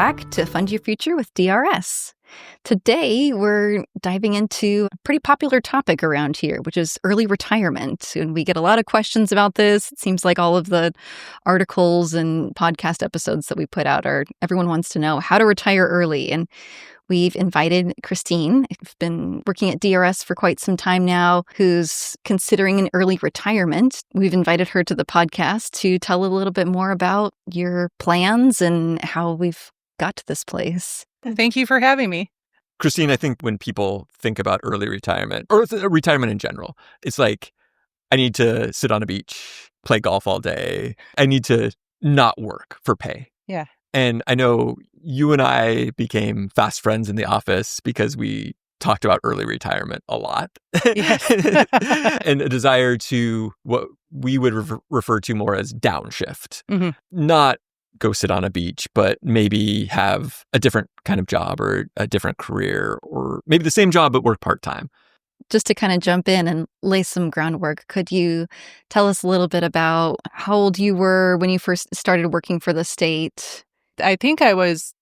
back to Fund Your Future with DRS. Today, we're diving into a pretty popular topic around here, which is early retirement. And we get a lot of questions about this. It seems like all of the articles and podcast episodes that we put out everyone wants to know how to retire early. And we've invited Christine, who's been working at DRS for quite some time now, who's considering an early retirement. We've invited her to the podcast to tell a little bit more about your plans and how we've got to this place. Thank you for having me. Christine, I think when people think about early retirement, or retirement in general, it's like, I need to sit on a beach, play golf all day. I need to not work for pay. Yeah. And I know you and I became fast friends in the office because we talked about early retirement a lot. Yes. And a desire to what we would refer to more as downshift. Mm-hmm. Not go sit on a beach, but maybe have a different kind of job or a different career, or maybe the same job but work part-time. Just to kind of jump in and lay some groundwork, could you tell us a little bit about how old you were when you first started working for the state? I think I was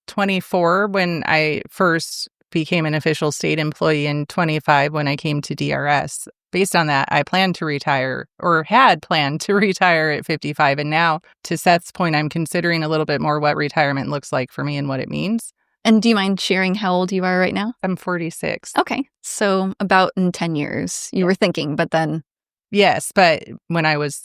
24 when I first became an official state employee, and 25 when I came to DRS. Based on that, I planned to retire, or had planned to retire at 55. And now, to Seth's point, I'm considering a little bit more what retirement looks like for me and what it means. And do you mind sharing how old you are right now? I'm 46. Okay. So about in 10 years, you were thinking, but then... Yes, but when I was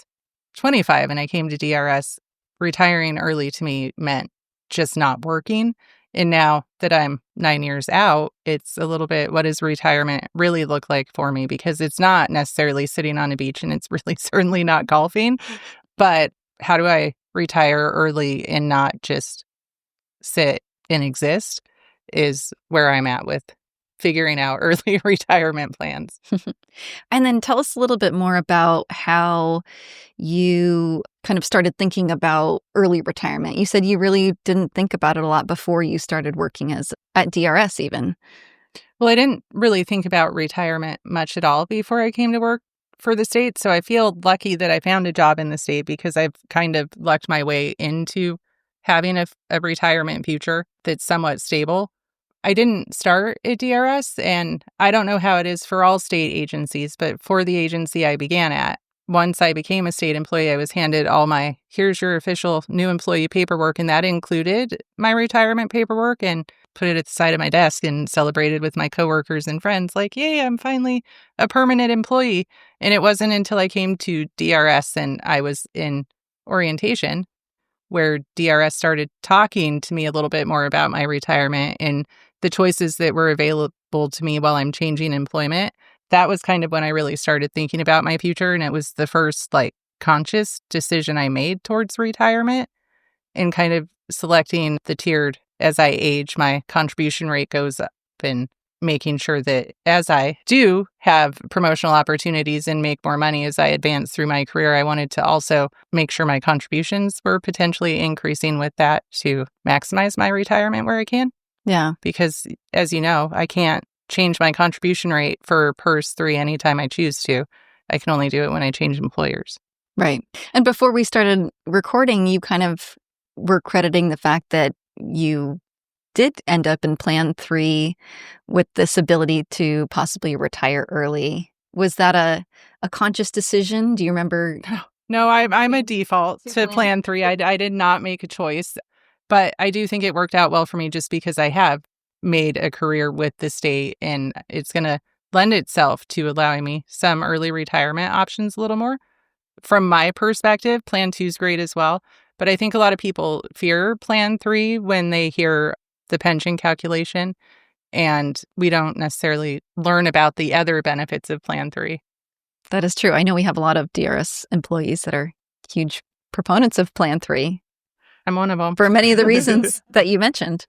25 and I came to DRS, retiring early to me meant just not working. And now that I'm 9 years out, it's a little bit, what does retirement really look like for me? Because it's not necessarily sitting on a beach, and it's really certainly not golfing. But how do I retire early and not just sit and exist is where I'm at with figuring out early retirement plans. And then tell us a little bit more about how you kind of started thinking about early retirement. You said you really didn't think about it a lot before you started working at DRS even. Well, I didn't really think about retirement much at all before I came to work for the state. So I feel lucky that I found a job in the state because I've kind of lucked my way into having a retirement future that's somewhat stable. I didn't start at DRS, and I don't know how it is for all state agencies, but for the agency I began at, once I became a state employee, I was handed all my, here's your official new employee paperwork, and that included my retirement paperwork, and put it at the side of my desk and celebrated with my coworkers and friends like, yay, I'm finally a permanent employee. And it wasn't until I came to DRS and I was in orientation where DRS started talking to me a little bit more about my retirement and the choices that were available to me while I'm changing employment. That was kind of when I really started thinking about my future. And it was the first conscious decision I made towards retirement, and kind of selecting the tiered as I age, my contribution rate goes up, and making sure that as I do have promotional opportunities and make more money as I advance through my career, I wanted to also make sure my contributions were potentially increasing with that to maximize my retirement where I can. Yeah. Because as you know, I can't change my contribution rate for PERS 3 anytime I choose to. I can only do it when I change employers. Right. And before we started recording, you kind of were crediting the fact that you did end up in Plan 3 with this ability to possibly retire early. Was that a conscious decision? Do you remember? No, I'm a default to Plan 3. I did not make a choice, but I do think it worked out well for me just because I have made a career with the state, and it's going to lend itself to allowing me some early retirement options a little more. From my perspective, Plan 2 is great as well, but I think a lot of people fear Plan 3 when they hear the pension calculation, and we don't necessarily learn about the other benefits of Plan 3. That is true. I know we have a lot of DRS employees that are huge proponents of Plan 3. I'm one of them. For many of the reasons that you mentioned.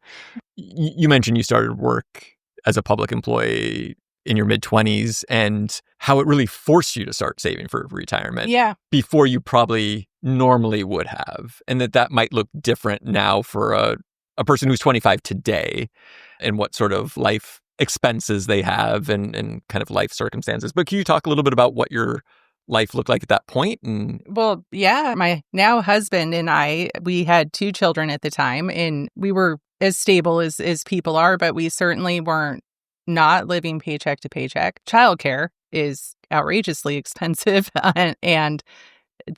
You mentioned you started work as a public employee in your mid-20s, and how it really forced you to start saving for retirement before you probably normally would have. And that might look different now for a person who's 25 today, and what sort of life expenses they have and kind of life circumstances. But can you talk a little bit about what your life look like at that point? Well, yeah, my now husband and I, we had 2 children at the time, and we were as stable as people are, but we certainly weren't not living paycheck to paycheck. Childcare is outrageously expensive, and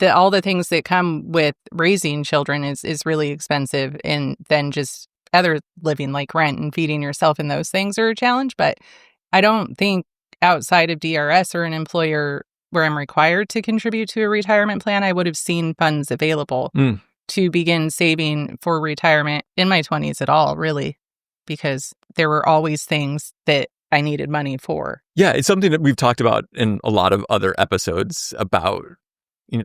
all the things that come with raising children is really expensive, and then just other living like rent and feeding yourself and those things are a challenge. But I don't think outside of DRS or an employer where I'm required to contribute to a retirement plan, I would have seen funds available to begin saving for retirement in my 20s at all, really, because there were always things that I needed money for. Yeah, it's something that we've talked about in a lot of other episodes about,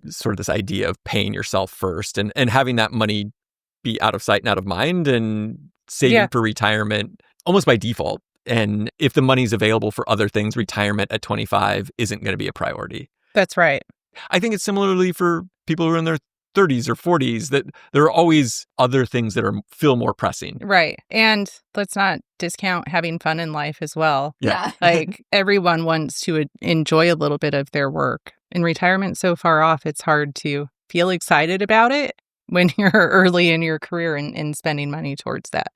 sort of this idea of paying yourself first and having that money be out of sight and out of mind and saving for retirement almost by default. And if the money's available for other things, retirement at 25 isn't going to be a priority. That's right. I think it's similarly for people who are in their 30s or 40s, that there are always other things that feel more pressing. Right. And let's not discount having fun in life as well. Yeah. Like everyone wants to enjoy a little bit of their work. In retirement so far off, it's hard to feel excited about it when you're early in your career and spending money towards that.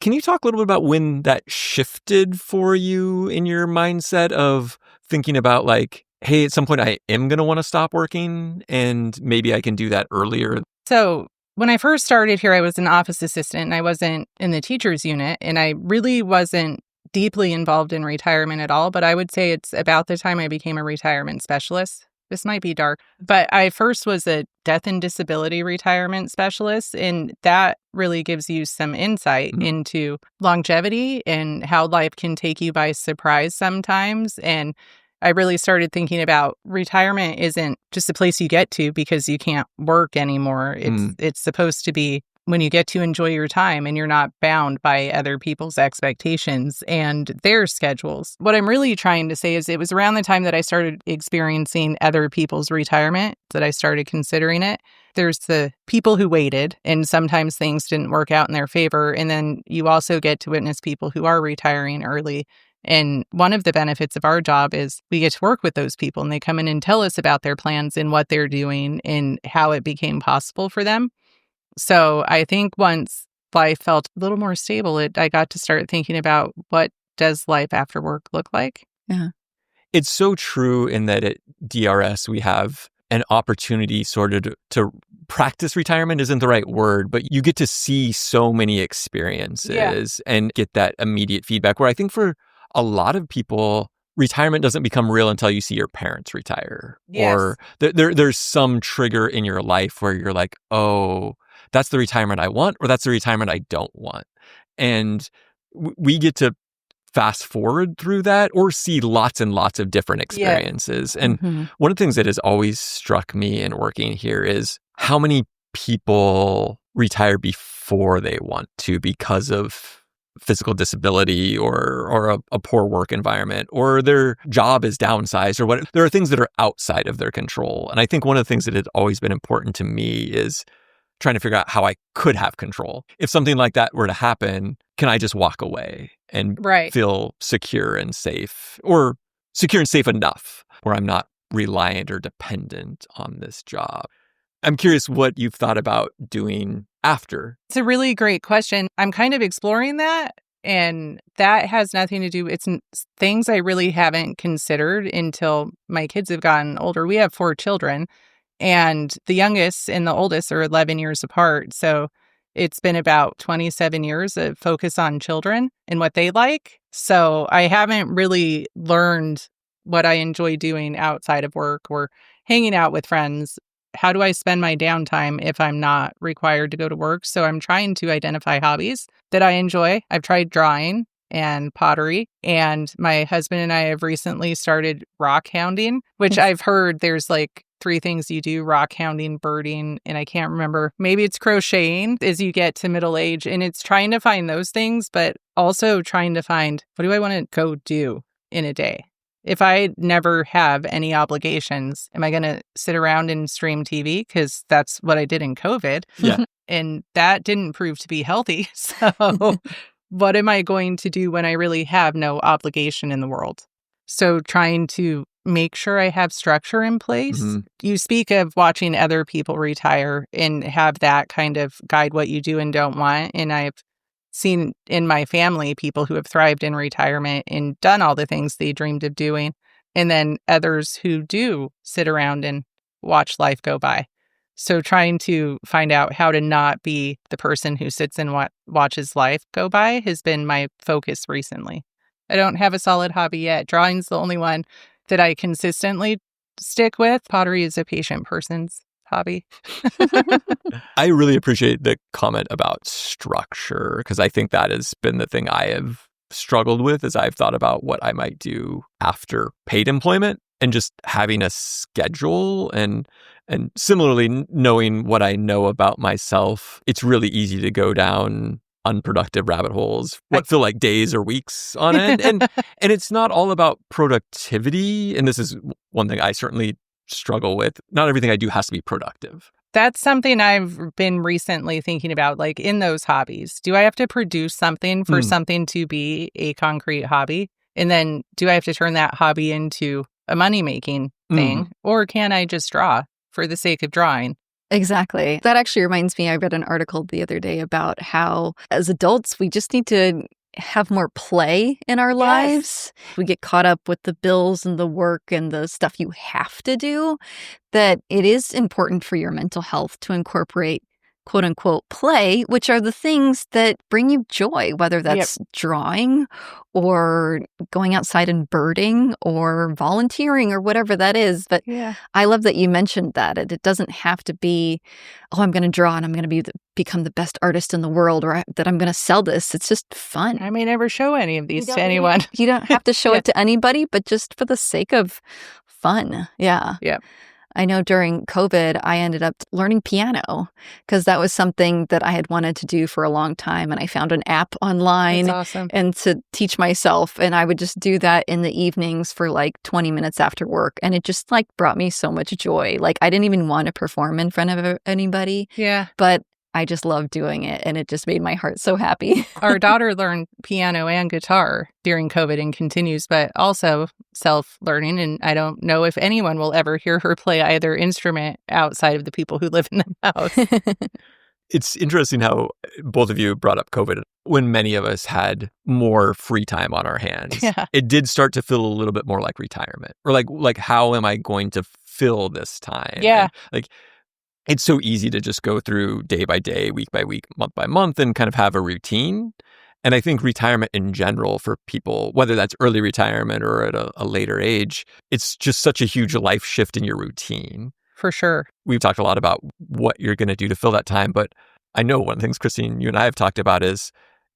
Can you talk a little bit about when that shifted for you in your mindset of thinking about like, hey, at some point I am going to want to stop working and maybe I can do that earlier? So when I first started here, I was an office assistant and I wasn't in the teacher's unit, and I really wasn't deeply involved in retirement at all. But I would say it's about the time I became a retirement specialist. This might be dark, but I first was a death and disability retirement specialist, and that really gives you some insight into longevity and how life can take you by surprise sometimes. And I really started thinking about retirement isn't just a place you get to because you can't work anymore. It's supposed to be when you get to enjoy your time and you're not bound by other people's expectations and their schedules. What I'm really trying to say is it was around the time that I started experiencing other people's retirement that I started considering it. There's the people who waited and sometimes things didn't work out in their favor. And then you also get to witness people who are retiring early. And one of the benefits of our job is we get to work with those people and they come in and tell us about their plans and what they're doing and how it became possible for them. So I think once life felt a little more stable, I got to start thinking about what does life after work look like? Yeah. It's so true in that at DRS, we have an opportunity sort of to practice retirement isn't the right word, but you get to see so many experiences and get that immediate feedback where I think for a lot of people, retirement doesn't become real until you see your parents retire. Yes. Or there's some trigger in your life where you're like, oh, that's the retirement I want, or that's the retirement I don't want. And we get to fast forward through that or see lots and lots of different experiences. And one of the things that has always struck me in working here is how many people retire before they want to because of physical disability or a poor work environment, or their job is downsized, or what. There are things that are outside of their control. And I think one of the things that has always been important to me is trying to figure out how I could have control. If something like that were to happen, can I just walk away and feel secure and safe, or secure and safe enough where I'm not reliant or dependent on this job? I'm curious what you've thought about doing after. It's a really great question. I'm kind of exploring that, and that has nothing to do, it's things I really haven't considered until my kids have gotten older. We have 4 children, and the youngest and the oldest are 11 years apart. So it's been about 27 years of focus on children and what they like. So I haven't really learned what I enjoy doing outside of work or hanging out with friends. How do I spend my downtime if I'm not required to go to work? So I'm trying to identify hobbies that I enjoy. I've tried drawing and pottery, and my husband and I have recently started rock hounding, which I've heard there's like 3 things you do: rock hounding, birding, and I can't remember. Maybe it's crocheting as you get to middle age. And it's trying to find those things, but also trying to find, what do I want to go do in a day? If I never have any obligations, am I going to sit around and stream TV? Because that's what I did in COVID. Yeah. And that didn't prove to be healthy. So what am I going to do when I really have no obligation in the world? So trying to make sure I have structure in place. You speak of watching other people retire and have that kind of guide what you do and don't want. And I've seen in my family people who have thrived in retirement and done all the things they dreamed of doing. And then others who do sit around and watch life go by. So trying to find out how to not be the person who sits and watches life go by has been my focus recently. I don't have a solid hobby yet. Drawing's the only one that I consistently stick with. Pottery is a patient person's hobby. I really appreciate the comment about structure, because I think that has been the thing I have struggled with as I've thought about what I might do after paid employment, and just having a schedule and similarly knowing what I know about myself. It's really easy to go down unproductive rabbit holes, what feel like days or weeks on end. And it's not all about productivity. And this is one thing I certainly struggle with. Not everything I do has to be productive. That's something I've been recently thinking about, like in those hobbies. Do I have to produce something for something to be a concrete hobby? And then do I have to turn that hobby into a money-making thing? Or can I just draw for the sake of drawing? Exactly. That actually reminds me, I read an article the other day about how as adults, we just need to have more play in our lives. We get caught up with the bills and the work and the stuff you have to do, that it is important for your mental health to incorporate quote unquote play, which are the things that bring you joy, whether that's drawing or going outside and birding or volunteering or whatever that is. But I love that you mentioned that. It doesn't have to be, oh, I'm going to draw and I'm going to become the best artist in the world, or that I'm going to sell this. It's just fun. I may never show any of these to anyone. You don't have to show it to anybody, but just for the sake of fun. Yeah. I know during COVID, I ended up learning piano because that was something that I had wanted to do for a long time. And I found an app online and to teach myself. And I would just do that in the evenings for like 20 minutes after work. And it just like brought me so much joy. Like I didn't even want to perform in front of anybody. But I just loved doing it, and it just made my heart so happy. Our daughter learned piano and guitar during COVID and continues, but also self-learning. And I don't know if anyone will ever hear her play either instrument outside of the people who live in the house. It's interesting how both of you brought up COVID. When many of us had more free time on our hands, it did start to feel a little bit more like retirement, or like how am I going to fill this time? And like, it's so easy to just go through day by day, week by week, month by month, and kind of have a routine. And I think retirement in general for people, whether that's early retirement or at a later age, it's just such a huge life shift in your routine. For sure. We've talked a lot about what you're going to do to fill that time. But I know one of the things, Christine, you and I have talked about is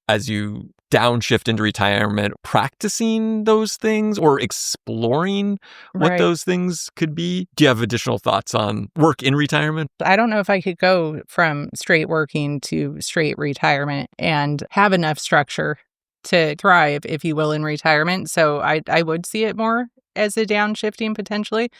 as you downshift into retirement, practicing those things or exploring what those things could be. Do you have additional thoughts on work in retirement? I don't know if I could go from straight working to straight retirement and have enough structure to thrive, if you will, in retirement. So I would see it more as a downshifting potentially.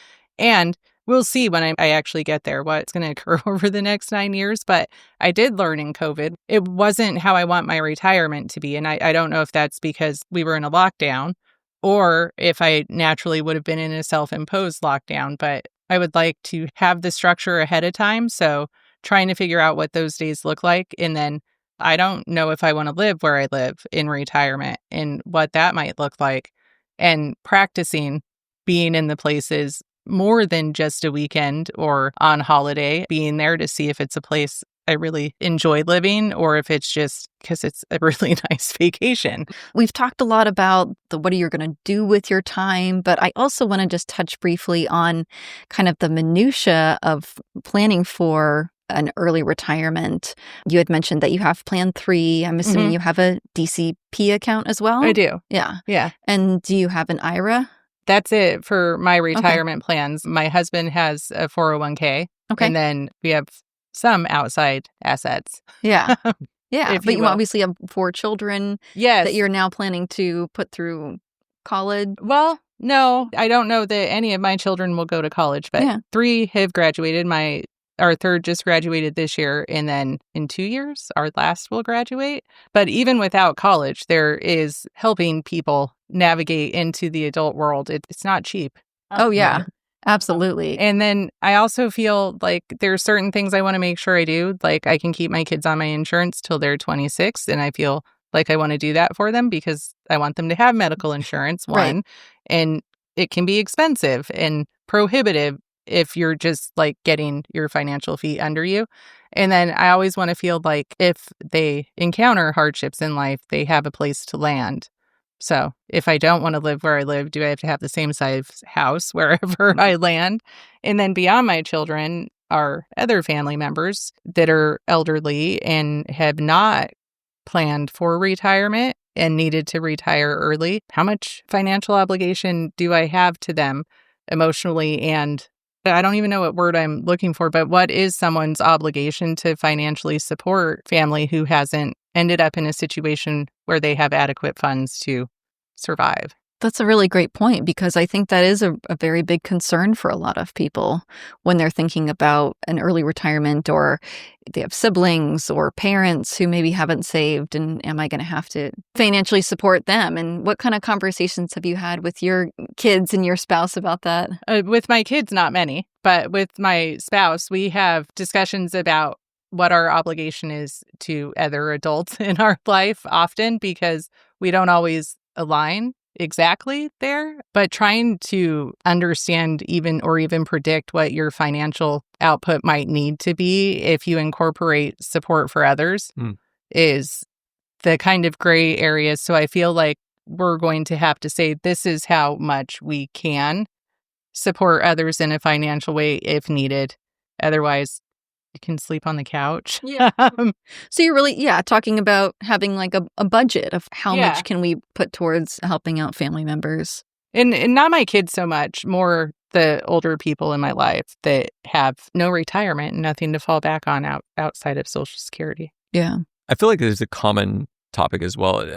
And we'll see when I actually get there what's going to occur over the next 9 years. But I did learn in COVID, it wasn't how I want my retirement to be. And I don't know if that's because we were in a lockdown or if I naturally would have been in a self-imposed lockdown. But I would like to have the structure ahead of time. So trying to figure out what those days look like. And then I don't know if I want to live where I live in retirement and what that might look like. And practicing being in the places more than just a weekend or on holiday, being there to see if it's a place I really enjoy living or if it's just because it's a really nice vacation. We've talked a lot about what are you going to do with your time, but I also want to just touch briefly on kind of the minutia of planning for an early retirement. You had mentioned that you have Plan 3. I'm assuming you have a DCP account as well? I do. Yeah. And do you have an IRA? That's it for my retirement plans. My husband has a 401k. And then we have some outside assets. Yeah. But you obviously have 4 children that you're now planning to put through college. Well, no, I don't know that any of my children will go to college, but 3 have graduated. Our third just graduated this year, and then in 2 years, our last will graduate. But even without college, there is helping people navigate into the adult world. It's not cheap. Oh, yeah. Absolutely. And then I also feel like there's certain things I want to make sure I do. Like I can keep my kids on my insurance till they're 26. And I feel like I want to do that for them because I want them to have medical insurance, one. Right. And it can be expensive and prohibitive if you're just like getting your financial feet under you. And then I always want to feel like if they encounter hardships in life, they have a place to land. So if I don't want to live where I live, do I have to have the same size house wherever I land? And then beyond my children are other family members that are elderly and have not planned for retirement and needed to retire early. How much financial obligation do I have to them emotionally? And I don't even know what word I'm looking for, but what is someone's obligation to financially support family who hasn't ended up in a situation where they have adequate funds to survive? That's a really great point because I think that is a very big concern for a lot of people when they're thinking about an early retirement or they have siblings or parents who maybe haven't saved and am I going to have to financially support them? And what kind of conversations have you had with your kids and your spouse about that? With my kids, not many, but with my spouse, we have discussions about what our obligation is to other adults in our life often because we don't always align exactly there, but trying to understand even predict what your financial output might need to be if you incorporate support for others is the kind of gray areas. So I feel like we're going to have to say this is how much we can support others in a financial way if needed. Otherwise, you can sleep on the couch. Yeah. So you're really, talking about having like a budget of how much can we put towards helping out family members. And not my kids so much, more the older people in my life that have no retirement and nothing to fall back on outside of Social Security. Yeah. I feel like there's a common topic as well.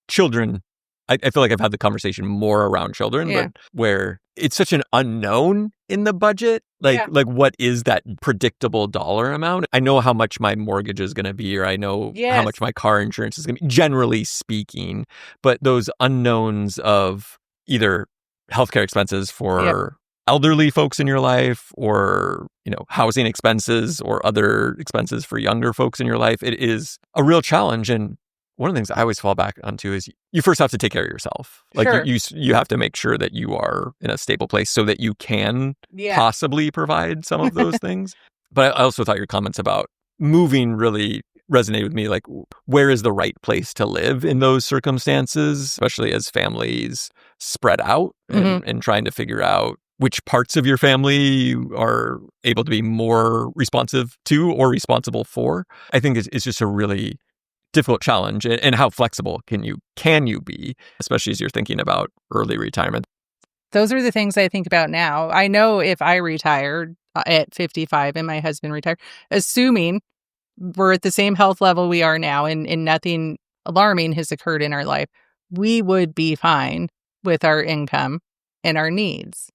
Children, I feel like I've had the conversation more around children, but where it's such an unknown in the budget. Like what is that predictable dollar amount? I know how much my mortgage is going to be, or I know how much my car insurance is going to be, generally speaking. But those unknowns of either healthcare expenses for elderly folks in your life or, housing expenses or other expenses for younger folks in your life, it is a real challenge. And one of the things I always fall back onto is you first have to take care of yourself. Like you have to make sure that you are in a stable place so that you can possibly provide some of those things. But I also thought your comments about moving really resonated with me. Like, where is the right place to live in those circumstances, especially as families spread out and trying to figure out which parts of your family are able to be more responsive to or responsible for. I think it's just a really difficult challenge. And how flexible can you be, especially as you're thinking about early retirement? Those are the things I think about now. I know if I retired at 55 and my husband retired, assuming we're at the same health level we are now and nothing alarming has occurred in our life, we would be fine with our income and our needs.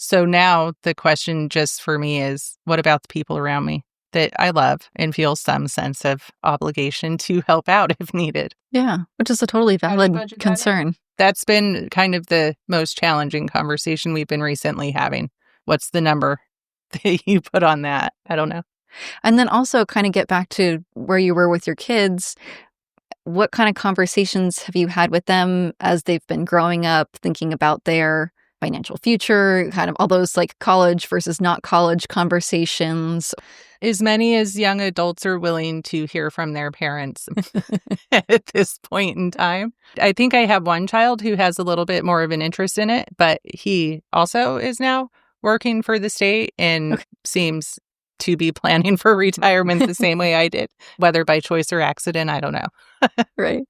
So now the question just for me is, what about the people around me that I love and feel some sense of obligation to help out if needed? Yeah, which is a totally valid concern. That's been kind of the most challenging conversation we've been recently having. What's the number that you put on that? I don't know. And then also kind of get back to where you were with your kids. What kind of conversations have you had with them as they've been growing up, thinking about their financial future, kind of all those like college versus not college conversations? As many as young adults are willing to hear from their parents at this point in time. I think I have one child who has a little bit more of an interest in it, but he also is now working for the state and seems to be planning for retirement the same way I did, whether by choice or accident, I don't know. Right.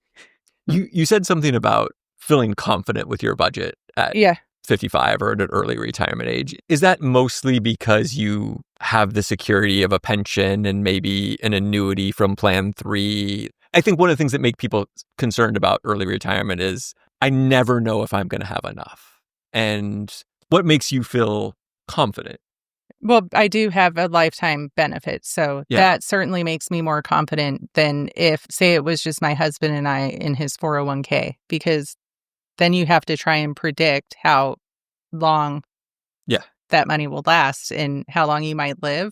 You said something about feeling confident with your budget at 55 or at an early retirement age. Is that mostly because you have the security of a pension and maybe an annuity from Plan 3? I think one of the things that make people concerned about early retirement is I never know if I'm going to have enough. And what makes you feel confident? Well, I do have a lifetime benefit, so that certainly makes me more confident than if, say, it was just my husband and I in his 401k, because then you have to try and predict how long that money will last and how long you might live.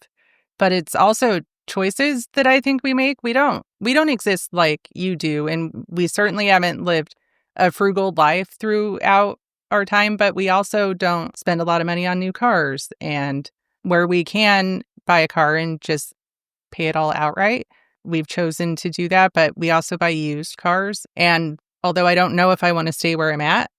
But it's also choices that I think we make. We don't exist like you do. And we certainly haven't lived a frugal life throughout our time, but we also don't spend a lot of money on new cars. And where we can buy a car and just pay it all outright, we've chosen to do that. But we also buy used cars. And although I don't know if I want to stay where I'm at,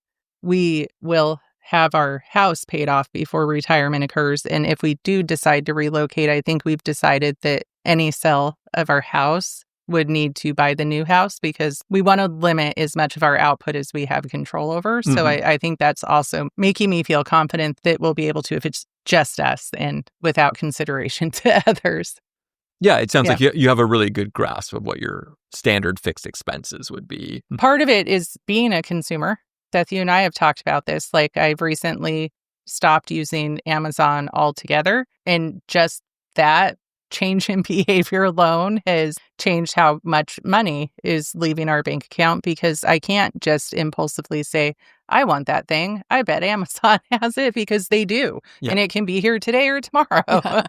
we will have our house paid off before retirement occurs. And if we do decide to relocate, I think we've decided that any sale of our house would need to buy the new house because we want to limit as much of our output as we have control over. So I think that's also making me feel confident that we'll be able to if it's just us and without consideration to others. Yeah, it sounds like you have a really good grasp of what your standard fixed expenses would be. Part of it is being a consumer. Seth, you and I have talked about this. Like, I've recently stopped using Amazon altogether. And just that change in behavior alone has changed how much money is leaving our bank account because I can't just impulsively say, I want that thing. I bet Amazon has it because they do. Yeah. And it can be here today or tomorrow. Yeah.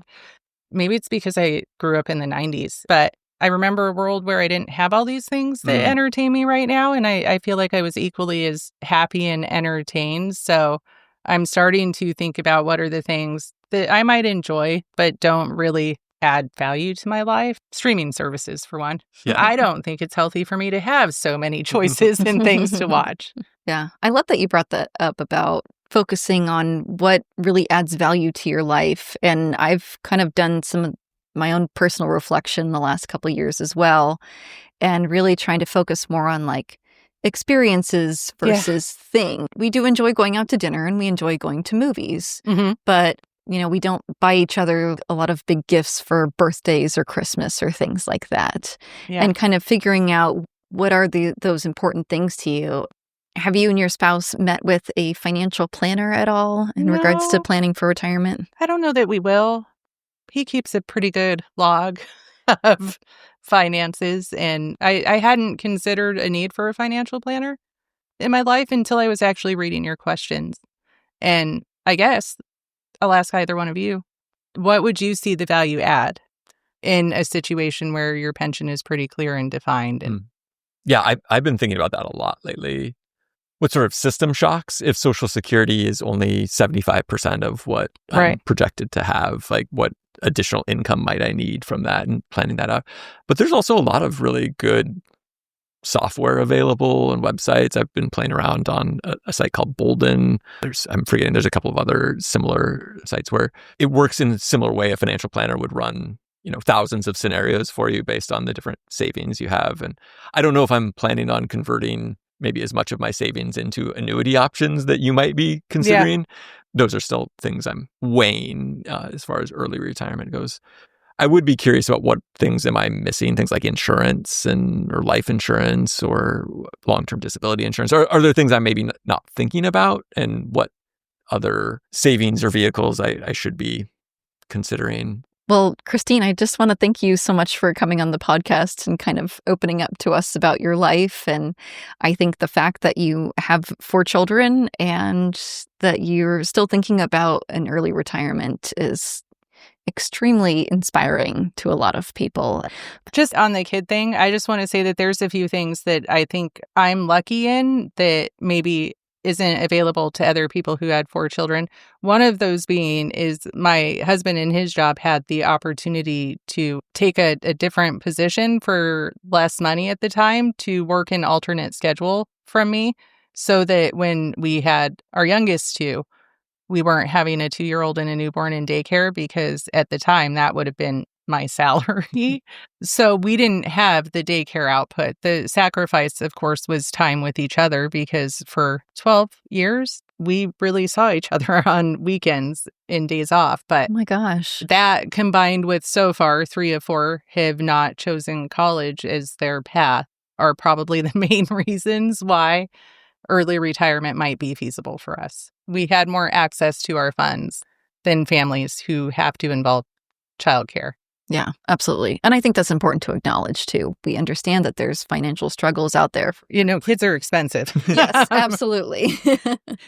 Maybe it's because I grew up in the 90s, but I remember a world where I didn't have all these things that entertain me right now. And I feel like I was equally as happy and entertained. So I'm starting to think about what are the things that I might enjoy, but don't really add value to my life. Streaming services, for one. Yeah. I don't think it's healthy for me to have so many choices and things to watch. Yeah. I love that you brought that up about focusing on what really adds value to your life. And I've kind of done some of my own personal reflection the last couple of years as well, and really trying to focus more on like experiences versus thing. We do enjoy going out to dinner and we enjoy going to movies, but we don't buy each other a lot of big gifts for birthdays or Christmas or things like that. Yeah. And kind of figuring out what are those important things to you. Have you and your spouse met with a financial planner at all in regards to planning for retirement? I don't know that we will. He keeps a pretty good log of finances, and I hadn't considered a need for a financial planner in my life until I was actually reading your questions. And I guess I'll ask either one of you, what would you see the value add in a situation where your pension is pretty clear and defined? And Yeah, I've been thinking about that a lot lately. What sort of system shocks if Social Security is only 75% of what I'm projected to have? Like, what additional income might I need from that and planning that out? But there's also a lot of really good software available and websites. I've been playing around on a site called Bolden. There's a couple of other similar sites where it works in a similar way a financial planner would run, thousands of scenarios for you based on the different savings you have. And I don't know if I'm planning on converting maybe as much of my savings into annuity options that you might be considering. Yeah. Those are still things I'm weighing as far as early retirement goes. I would be curious about what things am I missing, things like insurance or life insurance or long-term disability insurance. Are there things I'm maybe not thinking about, and what other savings or vehicles I should be considering? Well, Christine, I just want to thank you so much for coming on the podcast and kind of opening up to us about your life. And I think the fact that you have 4 children and that you're still thinking about an early retirement is extremely inspiring to a lot of people. Just on the kid thing, I just want to say that there's a few things that I think I'm lucky in that maybe isn't available to other people who had 4 children. One of those being is my husband in his job had the opportunity to take a different position for less money at the time to work an alternate schedule from me, so that when we had our youngest 2, we weren't having a 2-year-old and a newborn in daycare, because at the time that would have been my salary. So we didn't have the daycare output. The sacrifice, of course, was time with each other, because for 12 years, we really saw each other on weekends and days off. But oh my gosh, that combined with so far 3 of 4 have not chosen college as their path are probably the main reasons why early retirement might be feasible for us. We had more access to our funds than families who have to involve childcare. Yeah, absolutely. And I think that's important to acknowledge, too. We understand that there's financial struggles out there. Kids are expensive. Yes, absolutely.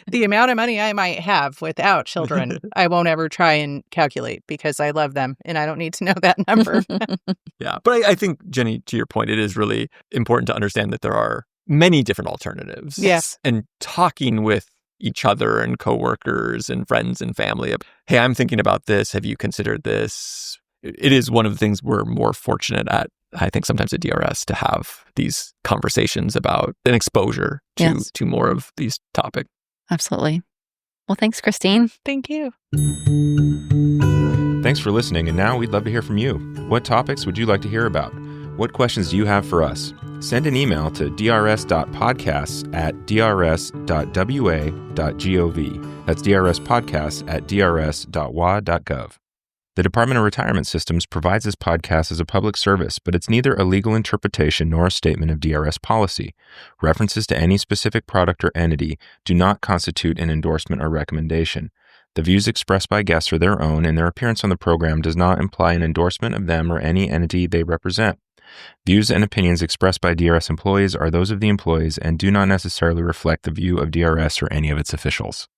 The amount of money I might have without children, I won't ever try and calculate because I love them and I don't need to know that number. Yeah. But I think, Jenny, to your point, it is really important to understand that there are many different alternatives. Yes. And talking with each other and coworkers and friends and family. Hey, I'm thinking about this. Have you considered this? It is one of the things we're more fortunate at, I think, sometimes at DRS to have these conversations about an exposure to more of these topics. Absolutely. Well, thanks, Christine. Thank you. Thanks for listening. And now we'd love to hear from you. What topics would you like to hear about? What questions do you have for us? Send an email to drs.podcasts@drs.wa.gov. That's drspodcasts@drs.wa.gov. The Department of Retirement Systems provides this podcast as a public service, but it's neither a legal interpretation nor a statement of DRS policy. References to any specific product or entity do not constitute an endorsement or recommendation. The views expressed by guests are their own, and their appearance on the program does not imply an endorsement of them or any entity they represent. Views and opinions expressed by DRS employees are those of the employees and do not necessarily reflect the view of DRS or any of its officials.